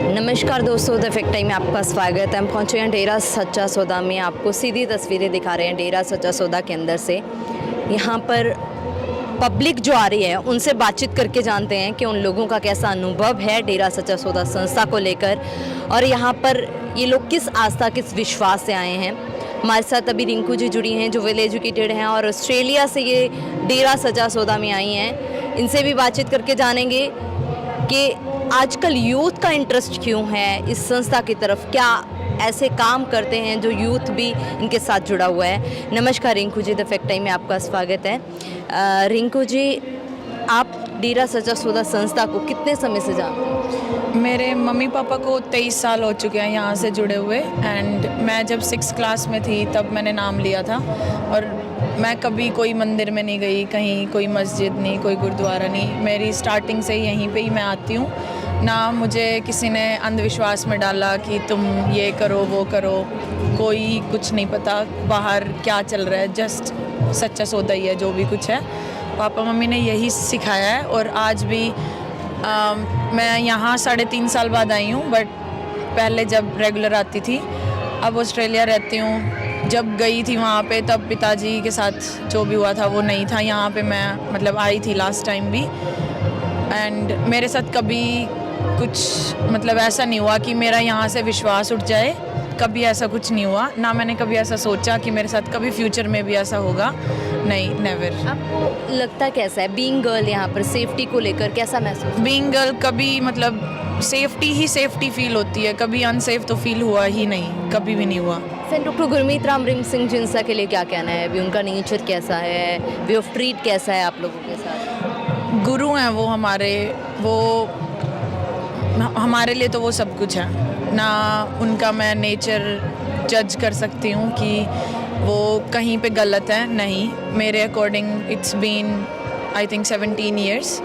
नमस्कार दोस्तों, the fact time में आपका स्वागत है। हम पहुंचे हैं डेरा सच्चा सौदा में। आपको सीधी तस्वीरें दिखा रहे हैं डेरा सच्चा सौदा के अंदर से। यहाँ पर पब्लिक जो आ रही है उनसे बातचीत करके जानते हैं कि उन लोगों का कैसा अनुभव है डेरा सच्चा सौदा संस्था को लेकर, और यहाँ पर ये लोग किस आस्था किस विश्वास से आए हैं। हमारे साथ अभी रिंकू जी जुड़ी हैं जो वेल एजुकेटेड हैं और ऑस्ट्रेलिया से ये डेरा सच्चा सौदा में आई हैं। इनसे भी बातचीत करके जानेंगे कि आजकल यूथ का इंटरेस्ट क्यों है इस संस्था की तरफ, क्या ऐसे काम करते हैं जो यूथ भी इनके साथ जुड़ा हुआ है। नमस्कार Rinku ji, the fact time में आपका स्वागत है। रिंकू जी, आप डेरा सच्चा सौदा संस्था को कितने समय से जानते हैं? मेरे मम्मी पापा को 23 साल हो चुके हैं यहाँ से जुड़े हुए। एंड मैं जब 6th क्लास में थी तब मैंने नाम लिया था, और मैं कभी कोई मंदिर में नहीं गई, कहीं कोई मस्जिद नहीं, कोई गुरुद्वारा नहीं। मेरी स्टार्टिंग से यहीं पे ही मैं आती हूँ। ना मुझे किसी ने अंधविश्वास में डाला कि तुम ये करो वो करो, कोई कुछ नहीं पता बाहर क्या चल रहा है, जस्ट सच्चा सौदा ही है जो भी कुछ है। पापा मम्मी ने यही सिखाया है। और आज भी मैं यहाँ 3.5 साल बाद आई हूँ, बट पहले जब रेगुलर आती थी। अब ऑस्ट्रेलिया रहती हूँ। जब गई थी वहाँ पे तब पिताजी के साथ जो भी हुआ था वो नहीं था। यहाँ पे मैं मतलब आई थी लास्ट टाइम भी, एंड मेरे साथ कभी कुछ मतलब ऐसा नहीं हुआ कि मेरा यहाँ से विश्वास उठ जाए। कभी ऐसा कुछ नहीं हुआ, ना मैंने कभी ऐसा सोचा कि मेरे साथ कभी फ्यूचर में भी ऐसा होगा। नहीं, नेवर। आपको लगता कैसा है बीइंग गर्ल, यहाँ पर सेफ्टी को लेकर कैसा महसूस? बीइंग गर्ल कभी मतलब सेफ्टी ही सेफ्टी फील होती है, कभी अनसेफ तो फील हुआ ही नहीं, कभी भी नहीं हुआ। सेंट डॉक्टर गुरमीत राम रिम सिंह जिंसा के लिए क्या कहना है? अभी उनका नेचर कैसा है, वे ऑफ ट्रीट कैसा है आप लोगों के साथ? गुरु हैं वो हमारे, वो हमारे लिए तो वो सब कुछ है। ना उनका मैं नेचर जज कर सकती हूँ कि वो कहीं पे गलत है, नहीं। मेरे according it's been I think 17 years,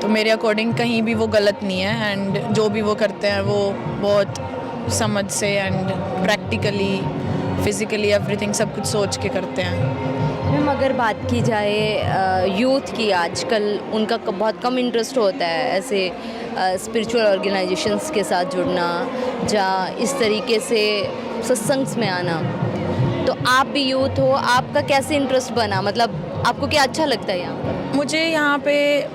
तो मेरे अकॉर्डिंग कहीं भी वो गलत नहीं है। एंड जो भी वो करते हैं वो बहुत समझ से एंड प्रैक्टिकली फिज़िकली एवरीथिंग सब कुछ सोच के करते हैं। मैम, अगर बात की जाए यूथ की, आजकल उनका बहुत कम इंटरेस्ट होता है ऐसे स्पिरिचुअल ऑर्गेनाइजेशंस के साथ जुड़ना या इस तरीके से सत्संग में आना। तो आप भी यूथ हो, आपका कैसे इंटरेस्ट बना, मतलब आपको क्या अच्छा लगता है यहाँ पर? मुझे यहाँ पे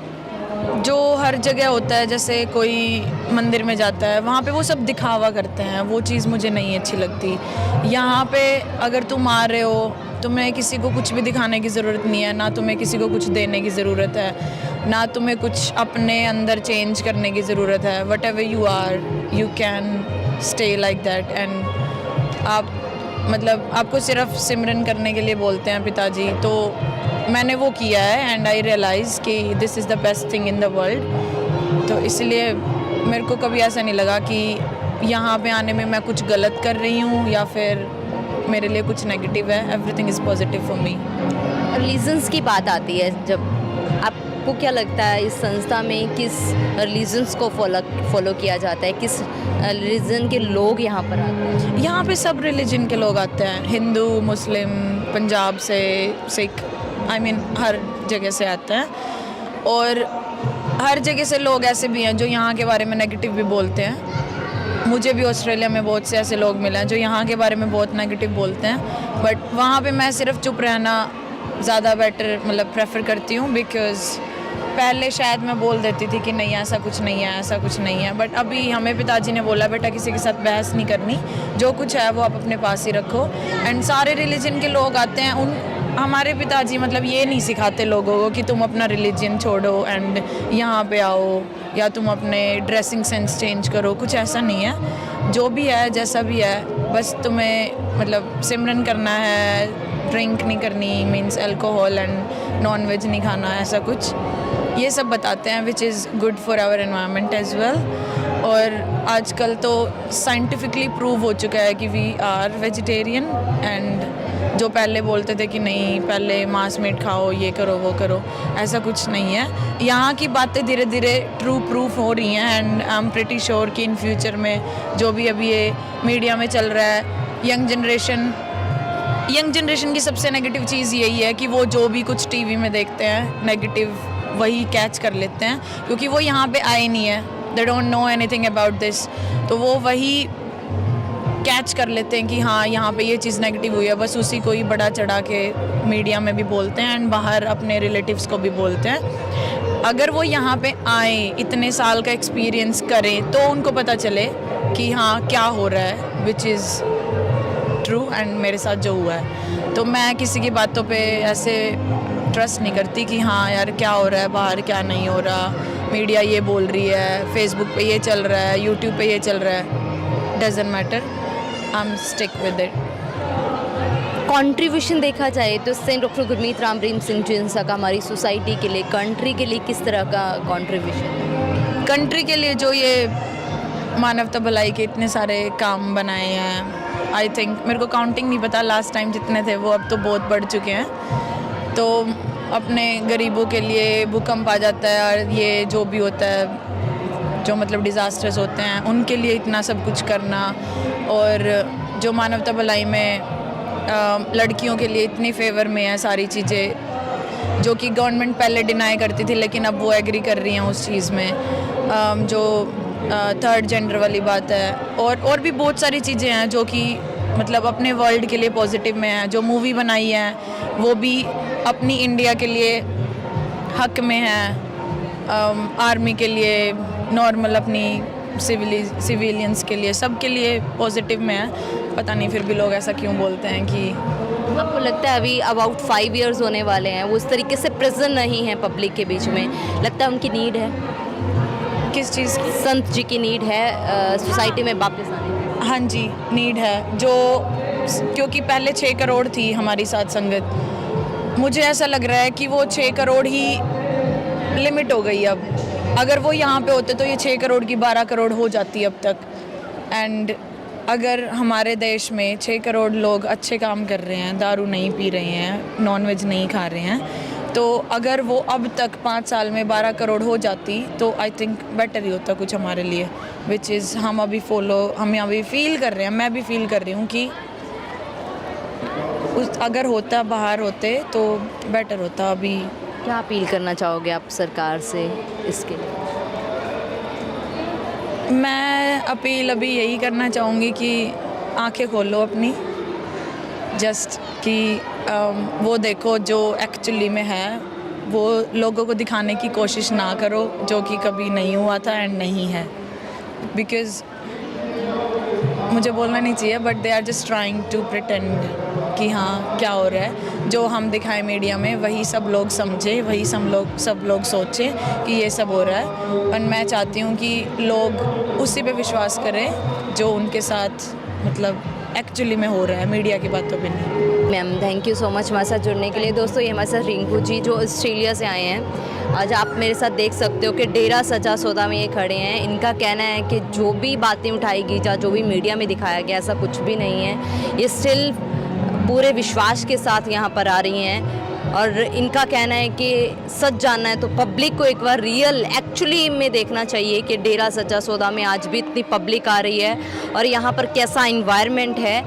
जो हर जगह होता है, जैसे कोई मंदिर में जाता है वहाँ पे वो सब दिखावा करते हैं, वो चीज़ मुझे नहीं अच्छी लगती। यहाँ पे अगर तुम आ रहे हो, तुम्हें किसी को कुछ भी दिखाने की ज़रूरत नहीं है, ना तुम्हें किसी को कुछ देने की ज़रूरत है, ना तुम्हें कुछ अपने अंदर चेंज करने की ज़रूरत है। Whatever you are you can stay like that. And आप मतलब आपको सिर्फ सिमरन करने के लिए बोलते हैं पिताजी, तो मैंने वो किया है। एंड आई रियलाइज़ कि this is the best thing in the world. तो इसलिए मेरे को कभी ऐसा नहीं लगा कि यहाँ पे आने में मैं कुछ गलत कर रही हूँ या फिर मेरे लिए कुछ नेगेटिव है। Everything is positive for me. Religions की बात आती है, जब आपको क्या लगता है इस संस्था में किस रिलीजन्स को फॉलो किया जाता है, किस रिलीजन के लोग यहाँ पर आते हैं? यहाँ पे सब रिलीजन के लोग आते हैं, हिंदू, मुस्लिम, पंजाब से, सिख, आई मीन हर जगह से आते हैं। और हर जगह से लोग ऐसे भी हैं जो यहाँ के बारे में नेगेटिव भी बोलते हैं। मुझे भी ऑस्ट्रेलिया में बहुत से ऐसे लोग मिले हैं जो यहाँ के बारे में बहुत नेगेटिव बोलते हैं, बट वहाँ पे मैं सिर्फ चुप रहना ज़्यादा बेटर मतलब प्रेफर करती हूँ। बिकॉज़ पहले शायद मैं बोल देती थी कि नहीं ऐसा कुछ नहीं है, ऐसा कुछ नहीं है, बट अभी हमें पिताजी ने बोला बेटा किसी के साथ बहस नहीं करनी, जो कुछ है वो आप अपने पास ही रखो। एंड सारे रिलीजन के लोग आते हैं। हमारे पिताजी मतलब ये नहीं सिखाते लोगों को कि तुम अपना रिलीजन छोड़ो एंड यहाँ पे आओ, या तुम अपने ड्रेसिंग सेंस चेंज करो, कुछ ऐसा नहीं है। जो भी है जैसा भी है, बस तुम्हें मतलब सिमरन करना है, ड्रिंक नहीं करनी, means alcohol and non veg नहीं खाना, ऐसा कुछ ये सब बताते हैं, which is good for our environment as well. और आजकल तो साइंटिफिकली प्रूव हो चुका है कि वी आर वेजिटेरियन। एंड जो पहले बोलते थे कि नहीं पहले मांस मीट खाओ, ये करो वो करो, ऐसा कुछ नहीं है। यहाँ की बातें धीरे धीरे ट्रू प्रूफ हो रही हैं। And I am pretty sure कि इन फ्यूचर में जो भी अभी ये मीडिया में चल रहा है, यंग जनरेशन की सबसे नेगेटिव चीज़ यही है कि वो जो भी कुछ टीवी में देखते हैं नेगेटिव वही कैच कर लेते हैं, क्योंकि वो यहाँ पे आए नहीं है। They don't know anything about this, तो वो वही कैच कर लेते हैं कि हाँ यहाँ पे ये चीज़ नेगेटिव हुई है, बस उसी को ही बड़ा चढ़ा के मीडिया में भी बोलते हैं एंड बाहर अपने रिलेटिव्स को भी बोलते हैं। अगर वो यहाँ पे आए, इतने साल का एक्सपीरियंस करें, तो उनको पता चले कि हाँ क्या हो रहा है, विच इज़ ट्रू एंड मेरे साथ जो हुआ है। तो मैं किसी की बातों पे ऐसे ट्रस्ट नहीं करती कि हाँ यार क्या हो रहा है बाहर, क्या नहीं हो रहा, मीडिया ये बोल रही है, फेसबुक पे ये चल रहा है, यूट्यूब पे ये चल रहा है, doesn't matter, I am stick with it. Contribution देखा जाए तो सेंट डॉक्टर गुरमीत राम रहीम सिंह जिंसा का हमारी सोसाइटी के लिए, कंट्री के लिए किस तरह का कंट्रीब्यूशन? कंट्री के लिए जो ये मानवता भलाई के इतने सारे काम बनाए हैं, आई थिंक, मेरे को काउंटिंग नहीं पता लास्ट टाइम जितने थे, वो अब तो बहुत बढ़ चुके हैं। तो अपने गरीबों के लिए भूकंप आ जाता है और ये जो भी होता है, जो मतलब डिज़ास्टर्स होते हैं, उनके लिए इतना सब कुछ करना, और जो मानवता भलाई में लड़कियों के लिए इतनी फेवर में है सारी चीज़ें, जो कि गवर्नमेंट पहले डिनाई करती थी लेकिन अब वो एग्री कर रही हैं उस चीज़ में, जो थर्ड जेंडर वाली बात है, और भी बहुत सारी चीज़ें हैं जो कि मतलब अपने वर्ल्ड के लिए पॉजिटिव में है। जो मूवी बनाई है वो भी अपनी इंडिया के लिए हक में है, आर्मी के लिए, नॉर्मल अपनी सिविलियंस के लिए, सब के लिए पॉजिटिव में है। पता नहीं फिर भी लोग ऐसा क्यों बोलते हैं कि आपको लगता है अभी अबाउट 5 इयर्स होने वाले हैं, वो उस तरीके से प्रेजेंट नहीं है पब्लिक के बीच में, लगता है उनकी नीड है? किस चीज़ की? संत जी की नीड है सोसाइटी में वापस आने की। हाँ जी, नीड है, जो क्योंकि पहले 6 करोड़ थी हमारी साथ संगत, मुझे ऐसा लग रहा है कि वो 6 करोड़ ही लिमिट हो गई अब। अगर वो यहाँ पे होते तो ये 6 करोड़ की 12 करोड़ हो जाती अब तक। एंड अगर हमारे देश में 6 करोड़ लोग अच्छे काम कर रहे हैं, दारू नहीं पी रहे हैं, नॉनवेज नहीं खा रहे हैं, तो अगर वो अब तक 5 साल में 12 करोड़ हो जाती तो आई थिंक बेटर ही होता कुछ हमारे लिए, विच इज़ हम अभी फील कर रहे हैं, मैं भी फील कर रही हूँ कि अगर होता, बाहर होते तो बेटर होता। अभी क्या अपील करना चाहोगे आप सरकार से इसके लिए? मैं अपील अभी यही करना चाहूँगी कि आंखें खोलो अपनी, जस्ट कि वो देखो जो एक्चुअली में है, वो लोगों को दिखाने की कोशिश ना करो जो कि कभी नहीं हुआ था एंड नहीं है। बिकॉज़ मुझे बोलना नहीं चाहिए but they are just trying to pretend कि हाँ क्या हो रहा है, जो हम दिखाएं मीडिया में वही सब लोग समझे, वही सब लोग सोचें कि ये सब हो रहा है। और मैं चाहती हूँ कि लोग उसी पे विश्वास करें जो उनके साथ मतलब एक्चुअली में हो रहा है, मीडिया की बातों पे नहीं। Ma'am thank you so much हमारे साथ जुड़ने के लिए। दोस्तों ये हमारे साथ रिंकू जी जो ऑस्ट्रेलिया से आए हैं। आज आप मेरे साथ देख सकते हो कि डेरा सच्चा सौदा में ये खड़े हैं। इनका कहना है कि जो भी बातें उठाई गई या जो भी मीडिया में दिखाया गया ऐसा कुछ भी नहीं है, ये स्टिल पूरे विश्वास के साथ यहाँ पर आ रही हैं। और इनका कहना है कि सच जानना है तो पब्लिक को एक बार रियल एक्चुअली में देखना चाहिए कि डेरा सच्चा सौदा में आज भी इतनी पब्लिक आ रही है और यहाँ पर कैसा इन्वायरमेंट है।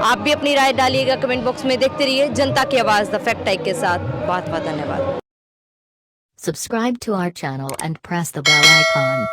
आप भी अपनी राय डालिएगा कमेंट बॉक्स में। देखते रहिए जनता की आवाज़ द फैक्ट टाइक के साथ। बहुत बहुत धन्यवाद। Subscribe to our channel and press the bell icon.